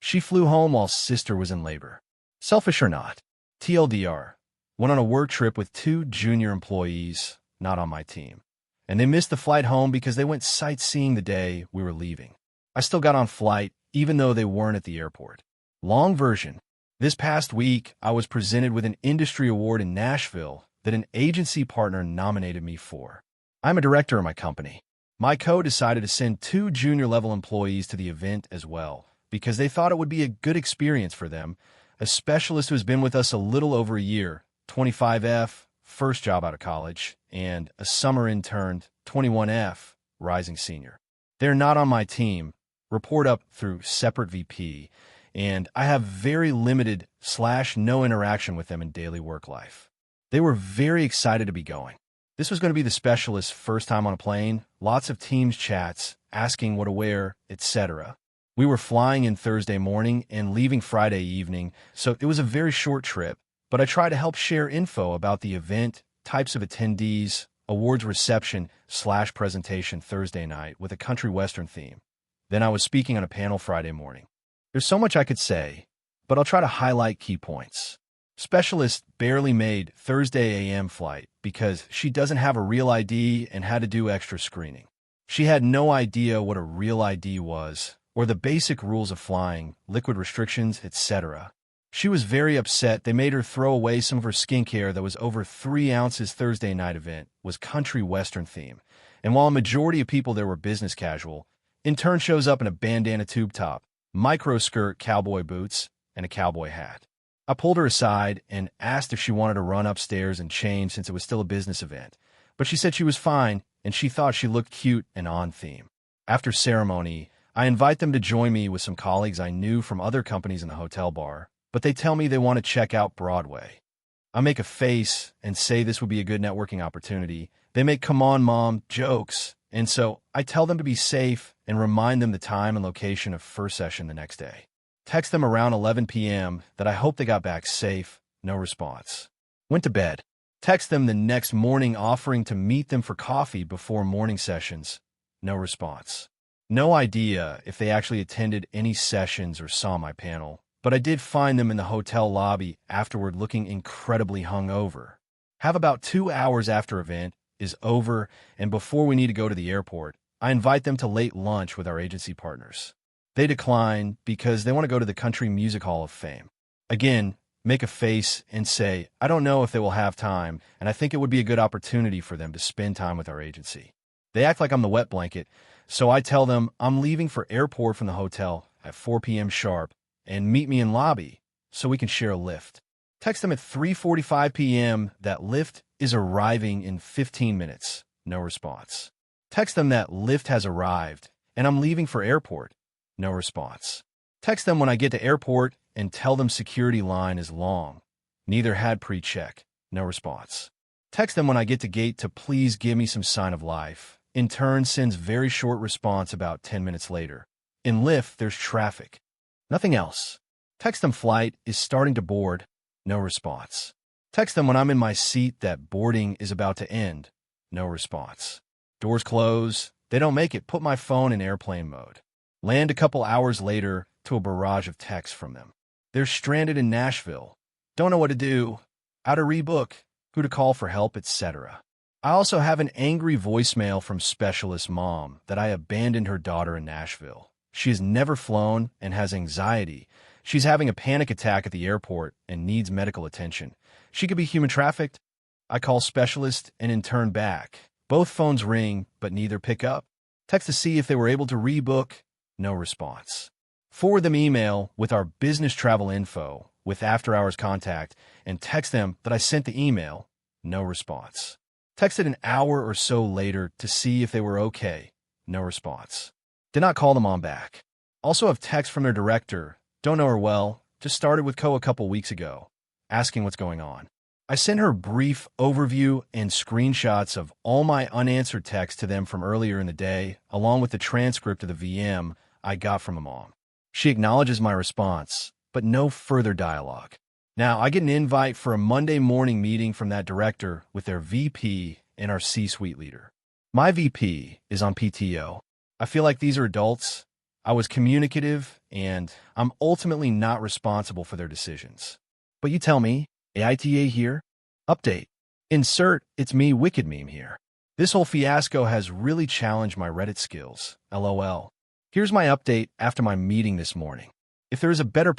She flew home while sister was in labor. Selfish or not? TLDR. Went on a work trip with 2 junior employees, not on my team. And they missed the flight home because they went sightseeing the day we were leaving. I still got on flight, even though they weren't at the airport. Long version. This past week, I was presented with an industry award in Nashville that an agency partner nominated me for. I'm a director of my company. My co decided to send 2 junior-level employees to the event as well, because they thought it would be a good experience for them. A specialist who has been with us a little over a year, 25F, first job out of college, and a summer intern, 21F, rising senior. They're not on my team, report up through separate VP, and I have very limited/no interaction with them in daily work life. They were very excited to be going. This was going to be the specialist's first time on a plane, lots of Teams chats, asking what to wear, etc. We were flying in Thursday morning and leaving Friday evening, so it was a very short trip, but I tried to help share info about the event, types of attendees, awards reception/presentation Thursday night with a country western theme. Then I was speaking on a panel Friday morning. There's so much I could say, but I'll try to highlight key points. Specialist barely made Thursday AM flight because she doesn't have a real ID and had to do extra screening. She had no idea what a real ID was or the basic rules of flying, liquid restrictions, etc. She was very upset they made her throw away some of her skincare that was over 3 ounces. Thursday night event was country western theme, and while a majority of people there were business casual, intern shows up in a bandana tube top, micro skirt, cowboy boots, and a cowboy hat. I pulled her aside and asked if she wanted to run upstairs and change since it was still a business event, but she said she was fine and she thought she looked cute and on theme. After ceremony, I invite them to join me with some colleagues I knew from other companies in the hotel bar, but they tell me they want to check out Broadway. I make a face and say this would be a good networking opportunity. They make "come on, mom" jokes, and so I tell them to be safe and remind them the time and location of first session the next day. Text them around 11 p.m. that I hope they got back safe. No response. Went to bed. Text them the next morning offering to meet them for coffee before morning sessions. No response. No idea if they actually attended any sessions or saw my panel, but I did find them in the hotel lobby afterward looking incredibly hungover. Have about 2 hours after event is over, and before we need to go to the airport, I invite them to late lunch with our agency partners. They decline because they want to go to the Country Music Hall of Fame. Again, make a face and say, I don't know if they will have time, and I think it would be a good opportunity for them to spend time with our agency. They act like I'm the wet blanket, so I tell them I'm leaving for airport from the hotel at 4 p.m. sharp and meet me in lobby so we can share a lift. Text them at 3:45 p.m. that lift is arriving in 15 minutes. No response. Text them that lift has arrived and I'm leaving for airport. No response. Text them when I get to airport and tell them security line is long. Neither had pre-check. No response. Text them when I get to gate to please give me some sign of life. In turn, sends very short response about 10 minutes later. In lift, there's traffic. Nothing else. Text them flight is starting to board. No response. Text them when I'm in my seat that boarding is about to end. No response. Doors close. They don't make it. Put my phone in airplane mode. Land a couple hours later to a barrage of texts from them. They're stranded in Nashville. Don't know what to do. How to rebook. Who to call for help, etc. I also have an angry voicemail from specialist mom that I abandoned her daughter in Nashville. She has never flown and has anxiety. She's having a panic attack at the airport and needs medical attention. She could be human trafficked. I call specialist and in turn back. Both phones ring, but neither pick up. Text to see if they were able to rebook. No response. Forward them email with our business travel info with after-hours contact and text them that I sent the email. No response. Texted an hour or so later to see if they were okay. No response. Did not call them on back. Also have text from their director. Don't know her well. Just started with Co a couple weeks ago. Asking what's going on. I sent her brief overview and screenshots of all my unanswered texts to them from earlier in the day, along with the transcript of the VM I got from a mom. She acknowledges my response, but no further dialogue. Now, I get an invite for a Monday morning meeting from that director with their VP and our C-suite leader. My VP is on PTO. I feel like these are adults. I was communicative, and I'm ultimately not responsible for their decisions. But you tell me, AITA here? Update. Insert It's Me Wicked meme here. This whole fiasco has really challenged my Reddit skills. LOL. Here's my update after my meeting this morning. If there is a better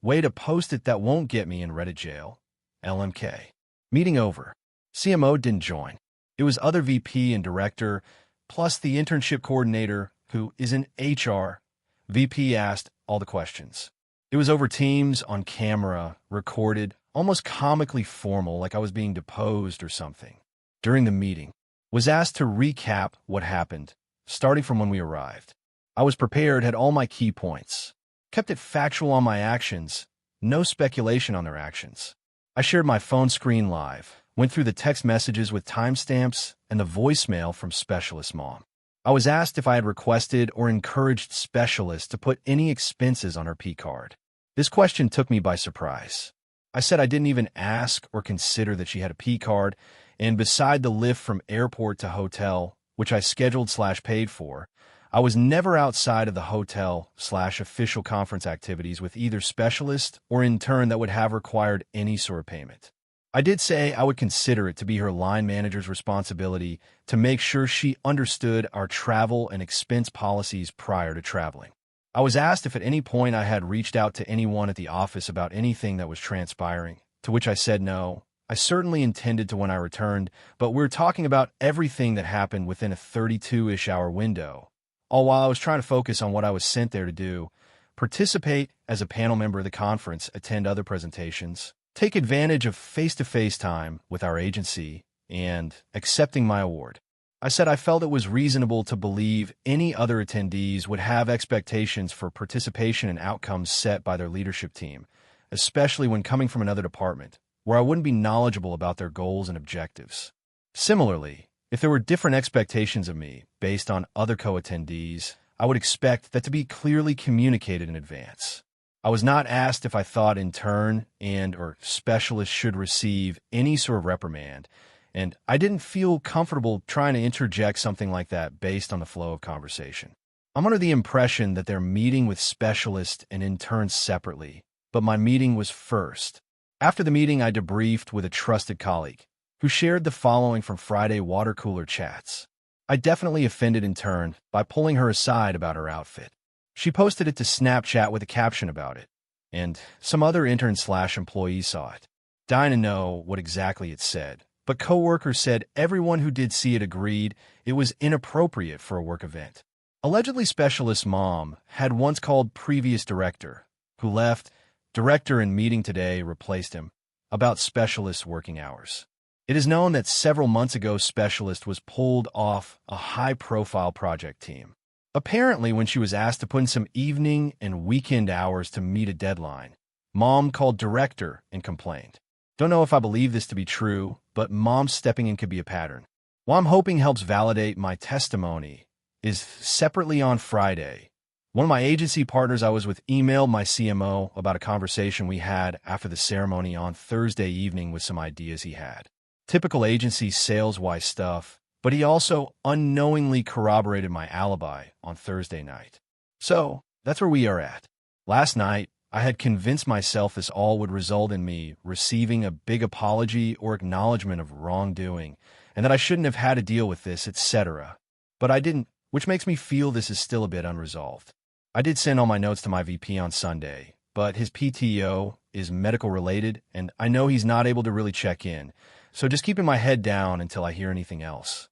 way to post it that won't get me in Reddit jail. LMK. Meeting over. CMO didn't join. It was other VP and director, plus the internship coordinator, who is in HR. VP asked all the questions. It was over Teams, on camera, recorded, almost comically formal, like I was being deposed or something. During the meeting, was asked to recap what happened, starting from when we arrived. I was prepared, had all my key points. Kept it factual on my actions, no speculation on their actions. I shared my phone screen live, went through the text messages with timestamps and the voicemail from Specialist Mom. I was asked if I had requested or encouraged Specialist to put any expenses on her P card. This question took me by surprise. I said I didn't even ask or consider that she had a P card, and beside the lift from airport to hotel, which I scheduled/paid for, I was never outside of the hotel/official conference activities with either Specialist or intern that would have required any sort of payment. I did say I would consider it to be her line manager's responsibility to make sure she understood our travel and expense policies prior to traveling. I was asked if at any point I had reached out to anyone at the office about anything that was transpiring, to which I said no. I certainly intended to when I returned, but we're talking about everything that happened within a 32-ish hour window. All while I was trying to focus on what I was sent there to do, participate as a panel member of the conference, attend other presentations, take advantage of face-to-face time with our agency, and accepting my award. I said I felt it was reasonable to believe any other attendees would have expectations for participation and outcomes set by their leadership team, especially when coming from another department, where I wouldn't be knowledgeable about their goals and objectives. Similarly, if there were different expectations of me based on other co-attendees, I would expect that to be clearly communicated in advance. I was not asked if I thought intern and/or specialist should receive any sort of reprimand, and I didn't feel comfortable trying to interject something like that based on the flow of conversation. I'm under the impression that they're meeting with specialist and interns separately, but my meeting was first. After the meeting, I debriefed with a trusted colleague, who shared the following from Friday water cooler chats. I definitely offended intern by pulling her aside about her outfit. She posted it to Snapchat with a caption about it, and some other intern/employee saw it. Dying to know what exactly it said, but coworkers said everyone who did see it agreed it was inappropriate for a work event. Allegedly, Specialist Mom had once called previous director, who left, director in meeting today replaced him, about Specialist's working hours. It is known that several months ago, Specialist was pulled off a high-profile project team. Apparently, when she was asked to put in some evening and weekend hours to meet a deadline, Mom called director and complained. Don't know if I believe this to be true, but Mom stepping in could be a pattern. What I'm hoping helps validate my testimony is separately on Friday, one of my agency partners I was with emailed my CMO about a conversation we had after the ceremony on Thursday evening with some ideas he had. Typical agency sales-wise stuff, but he also unknowingly corroborated my alibi on Thursday night. So, that's where we are at. Last night, I had convinced myself this all would result in me receiving a big apology or acknowledgement of wrongdoing, and that I shouldn't have had to deal with this, etc. But I didn't, which makes me feel this is still a bit unresolved. I did send all my notes to my VP on Sunday, but his PTO is medical related, and I know he's not able to really check in, so just keeping my head down until I hear anything else.